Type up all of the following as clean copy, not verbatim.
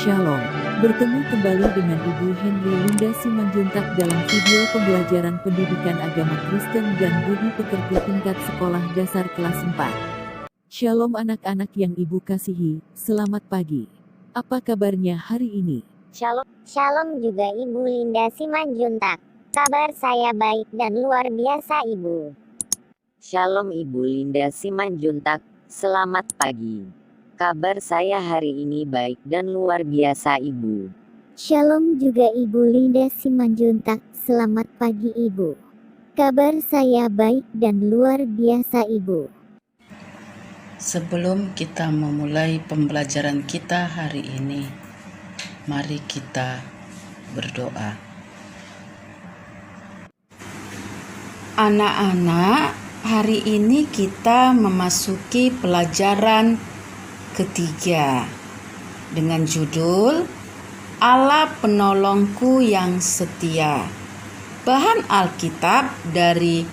Shalom, bertemu kembali dengan Ibu Henry Linda Simanjuntak dalam video pembelajaran pendidikan agama Kristen dan budi pekerti tingkat sekolah dasar kelas 4. Shalom anak-anak yang Ibu kasihi, selamat pagi. Apa kabarnya hari ini? Shalom juga Ibu Linda Simanjuntak. Kabar saya baik dan luar biasa Ibu. Shalom Ibu Linda Simanjuntak, selamat pagi. Kabar saya hari ini baik dan luar biasa Ibu. Shalom juga Ibu Linda Simanjuntak, selamat pagi Ibu. Kabar saya baik dan luar biasa Ibu. Sebelum kita memulai pembelajaran kita hari ini, mari kita berdoa. Anak-anak, hari ini kita memasuki pelajaran ketiga dengan judul Allah Penolongku yang Setia. Bahan Alkitab dari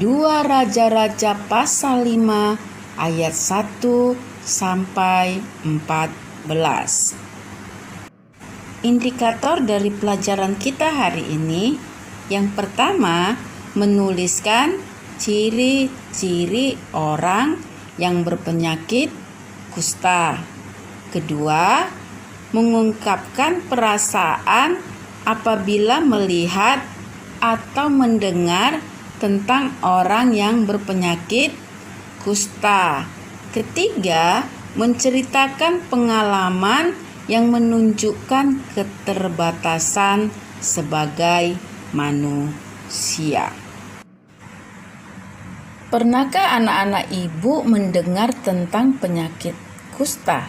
2 Raja-Raja pasal 5 ayat 1 sampai 14. Indikator dari pelajaran kita hari ini, yang pertama menuliskan ciri-ciri orang yang berpenyakit kusta. Kedua, mengungkapkan perasaan apabila melihat atau mendengar tentang orang yang berpenyakit kusta. Ketiga, menceritakan pengalaman yang menunjukkan keterbatasan sebagai manusia. Pernahkah anak-anak Ibu mendengar tentang penyakit kusta?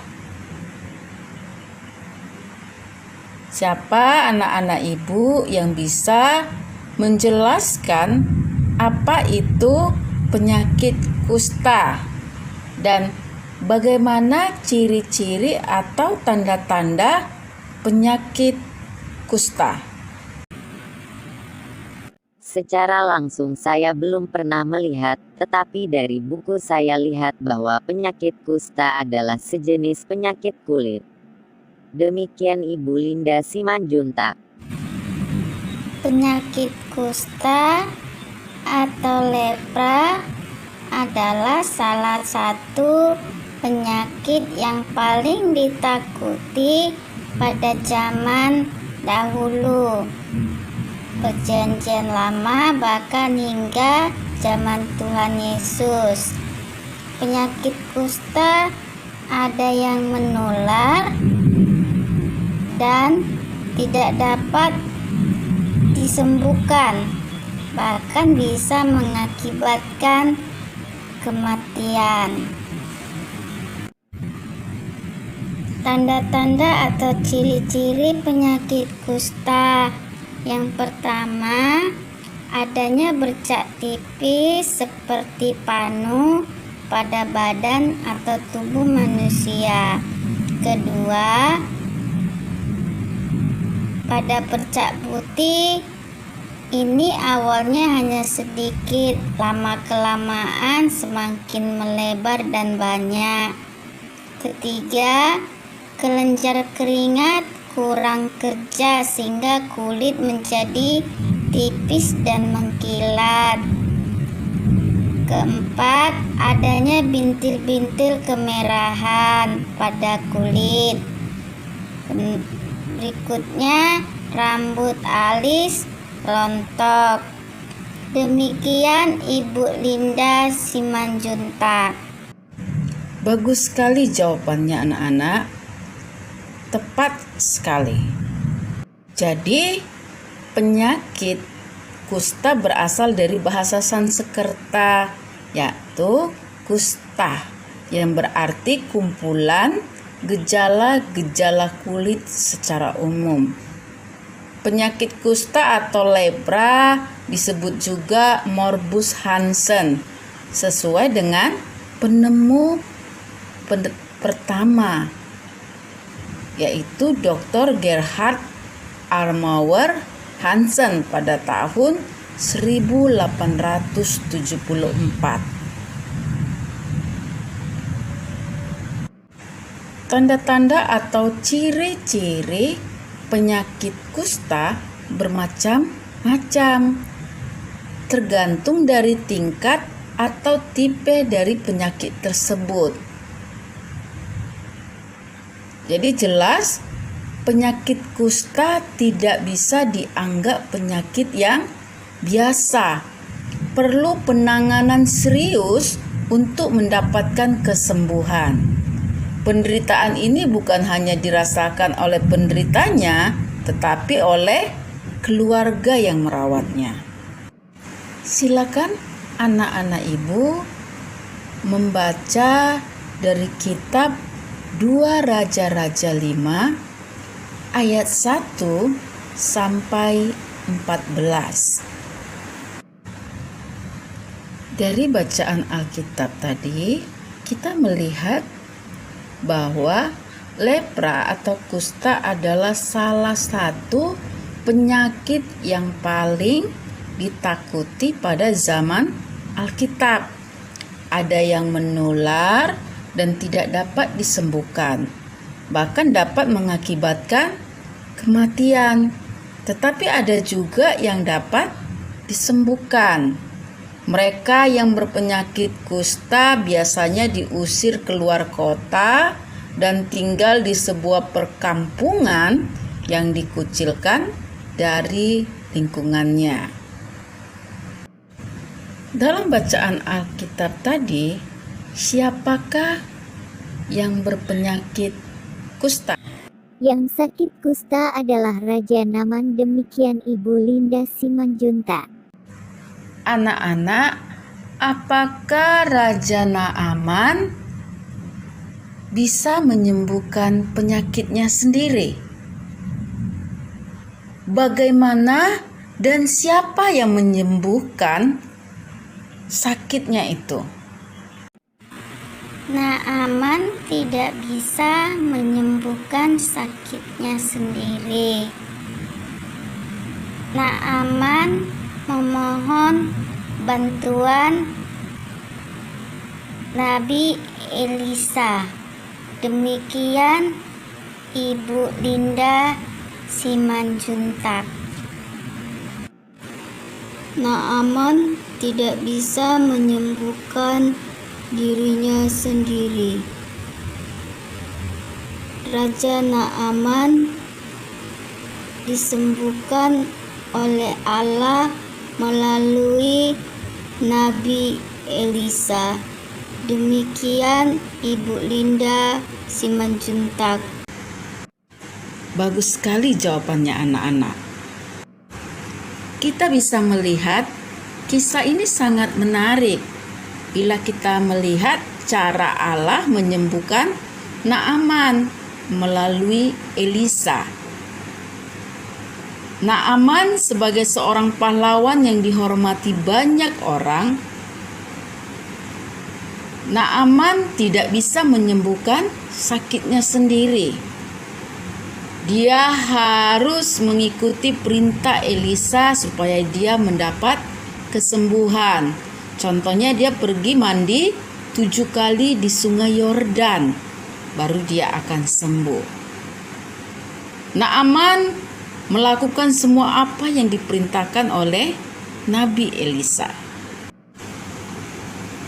Siapa anak-anak Ibu yang bisa menjelaskan apa itu penyakit kusta dan bagaimana ciri-ciri atau tanda-tanda penyakit kusta? Secara langsung saya belum pernah melihat, tetapi dari buku saya lihat bahwa penyakit kusta adalah sejenis penyakit kulit. Demikian Ibu Linda Simanjuntak. Penyakit kusta atau lepra adalah salah satu penyakit yang paling ditakuti pada zaman dahulu. Perjanjian lama bahkan hingga zaman Tuhan Yesus. Penyakit kusta ada yang menular dan tidak dapat disembuhkan, bahkan bisa mengakibatkan kematian. Tanda-tanda atau ciri-ciri penyakit kusta. Yang pertama, adanya bercak tipis seperti panu pada badan atau tubuh manusia. Kedua, pada bercak putih, ini awalnya hanya sedikit, lama-kelamaan semakin melebar dan banyak. Ketiga, kelenjar keringat kurang kerja sehingga kulit menjadi tipis dan mengkilat. Keempat, adanya bintil-bintil kemerahan pada kulit. Berikutnya, rambut alis rontok. Demikian Ibu Linda Simanjuntak. Bagus sekali jawabannya anak-anak. Tepat sekali. Jadi, penyakit kusta berasal dari bahasa Sanskerta, yaitu kusta, yang berarti kumpulan gejala-gejala kulit secara umum. Penyakit kusta atau lepra disebut juga morbus Hansen, sesuai dengan penemu pertama, yaitu Dr. Gerhard Armauer Hansen pada tahun 1874. Tanda-tanda atau ciri-ciri penyakit kusta bermacam-macam, tergantung dari tingkat atau tipe dari penyakit tersebut. Jadi jelas, penyakit kusta tidak bisa dianggap penyakit yang biasa. Perlu penanganan serius untuk mendapatkan kesembuhan. Penderitaan ini bukan hanya dirasakan oleh penderitanya, tetapi oleh keluarga yang merawatnya. Silakan anak-anak ibu membaca dari kitab 2 Raja-Raja 5 ayat 1 sampai 14. Dari bacaan Alkitab tadi, kita melihat bahwa lepra atau kusta adalah salah satu penyakit yang paling ditakuti pada zaman Alkitab. Ada yang menular dan tidak dapat disembuhkan, bahkan dapat mengakibatkan kematian. Tetapi ada juga yang dapat disembuhkan. Mereka yang berpenyakit kusta biasanya diusir keluar kota dan tinggal di sebuah perkampungan yang dikucilkan dari lingkungannya. Dalam bacaan Alkitab tadi, siapakah yang berpenyakit kusta? Yang sakit kusta adalah Raja Naaman, demikian Ibu Linda Simanjuntak. Anak-anak, apakah Raja Naaman bisa menyembuhkan penyakitnya sendiri? Bagaimana dan siapa yang menyembuhkan sakitnya itu? Naaman tidak bisa menyembuhkan sakitnya sendiri. Naaman memohon bantuan Nabi Elisa. Demikian Ibu Linda Simanjuntak. Naaman tidak bisa menyembuhkan dirinya sendiri. Raja Naaman disembuhkan oleh Allah melalui Nabi Elisa. Demikian Ibu Linda Simanjuntak. Bagus sekali jawabannya anak-anak. Kita bisa melihat kisah ini sangat menarik bila kita melihat cara Allah menyembuhkan Naaman melalui Elisa. Naaman sebagai seorang pahlawan yang dihormati banyak orang, Naaman tidak bisa menyembuhkan sakitnya sendiri. Dia harus mengikuti perintah Elisa supaya dia mendapat kesembuhan. Contohnya dia pergi mandi 7 kali di sungai Yordan, baru dia akan sembuh. Naaman melakukan semua apa yang diperintahkan oleh Nabi Elisa.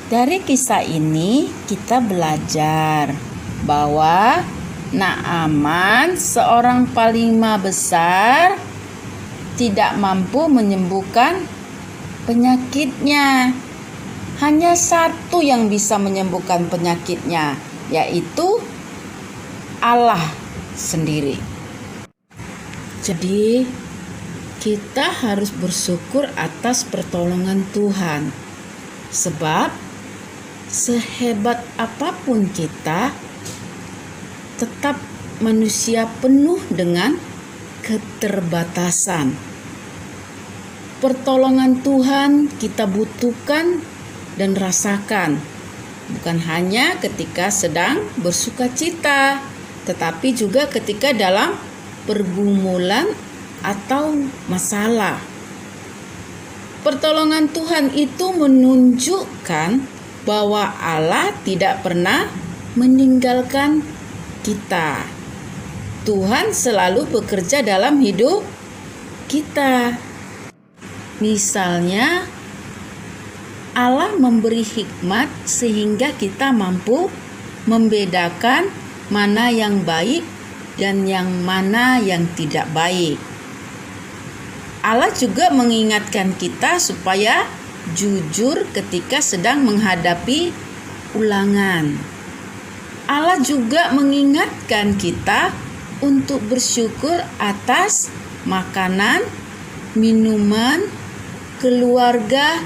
Dari kisah ini kita belajar bahwa Naaman, seorang panglima besar, tidak mampu menyembuhkan penyakitnya. Hanya satu yang bisa menyembuhkan penyakitnya, yaitu Allah sendiri. Jadi, kita harus bersyukur atas pertolongan Tuhan. Sebab, sehebat apapun kita, tetap manusia penuh dengan keterbatasan. Pertolongan Tuhan kita butuhkan dan rasakan, bukan hanya ketika sedang bersukacita, tetapi juga ketika dalam pergumulan atau masalah. Pertolongan Tuhan itu menunjukkan bahwa Allah tidak pernah meninggalkan kita. Tuhan selalu bekerja dalam hidup kita. Misalnya, Allah memberi hikmat sehingga kita mampu membedakan mana yang baik dan yang mana yang tidak baik. Allah juga mengingatkan kita supaya jujur ketika sedang menghadapi ulangan. Allah juga mengingatkan kita untuk bersyukur atas makanan, minuman, keluarga,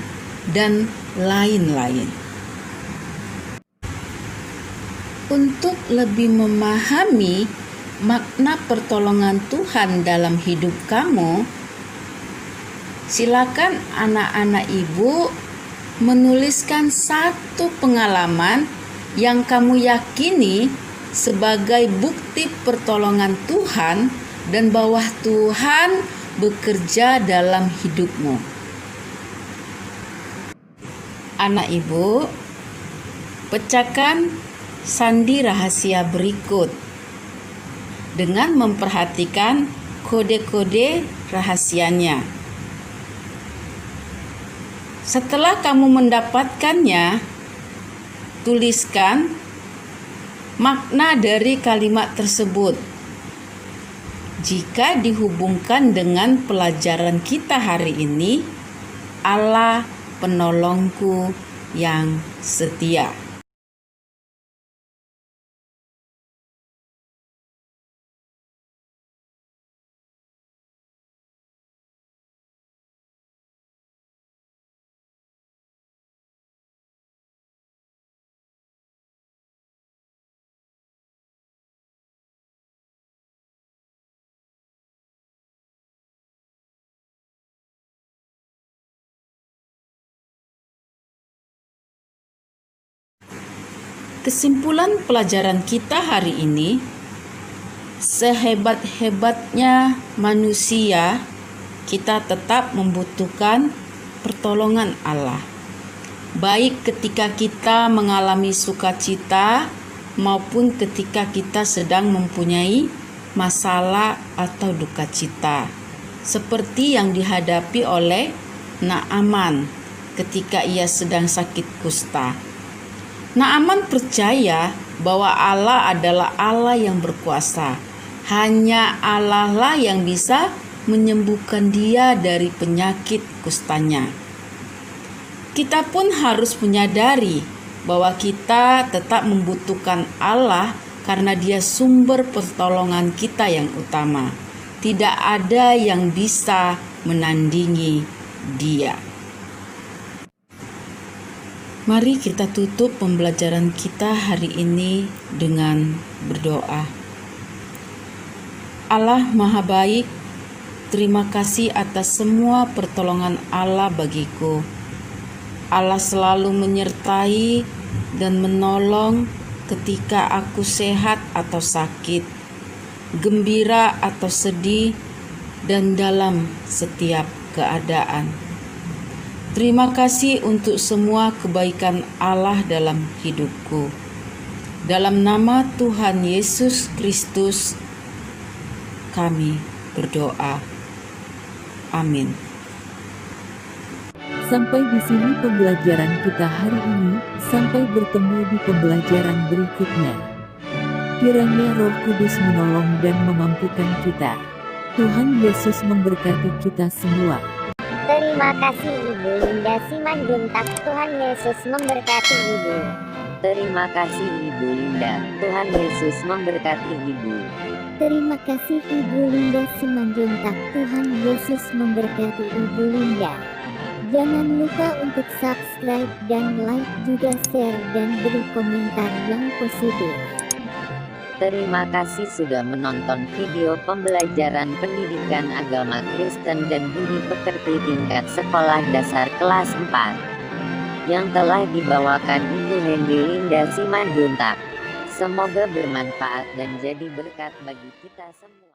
dan lain-lain. Untuk lebih memahami makna pertolongan Tuhan dalam hidup kamu, silakan anak-anak ibu menuliskan satu pengalaman yang kamu yakini sebagai bukti pertolongan Tuhan dan bahwa Tuhan bekerja dalam hidupmu. Anak ibu, pecahkan sandi rahasia berikut dengan memperhatikan kode-kode rahasianya. Setelah kamu mendapatkannya, tuliskan makna dari kalimat tersebut. Jika dihubungkan dengan pelajaran kita hari ini, Allah penolongku yang setia. Kesimpulan pelajaran kita hari ini, sehebat-hebatnya manusia, kita tetap membutuhkan pertolongan Allah. Baik ketika kita mengalami sukacita maupun ketika kita sedang mempunyai masalah atau duka cita. Seperti yang dihadapi oleh Naaman ketika ia sedang sakit kusta. Naaman percaya bahwa Allah adalah Allah yang berkuasa. Hanya Allah lah yang bisa menyembuhkan dia dari penyakit kustanya. Kita pun harus menyadari bahwa kita tetap membutuhkan Allah karena dia sumber pertolongan kita yang utama. Tidak ada yang bisa menandingi dia. Mari kita tutup pembelajaran kita hari ini dengan berdoa. Allah Maha Baik, terima kasih atas semua pertolongan Allah bagiku. Allah selalu menyertai dan menolong ketika aku sehat atau sakit, gembira atau sedih, dan dalam setiap keadaan. Terima kasih untuk semua kebaikan Allah dalam hidupku. Dalam nama Tuhan Yesus Kristus, kami berdoa. Amin. Sampai di sini pembelajaran kita hari ini. Sampai bertemu di pembelajaran berikutnya. Kiranya Roh Kudus menolong dan memampukan kita. Tuhan Yesus memberkati kita semua. Terima kasih Ibu Linda Simanjuntak. Tuhan Yesus memberkati Ibu. Terima kasih Ibu Linda. Tuhan Yesus memberkati Ibu. Terima kasih Ibu Linda Simanjuntak. Tuhan Yesus memberkati Ibu Linda. Jangan lupa untuk subscribe dan like, juga share dan beri komentar yang positif. Terima kasih sudah menonton video pembelajaran pendidikan agama Kristen dan budi pekerti tingkat sekolah dasar kelas 4 yang telah dibawakan Ibu Hendy Linda Simanjuntak. Semoga bermanfaat dan jadi berkat bagi kita semua.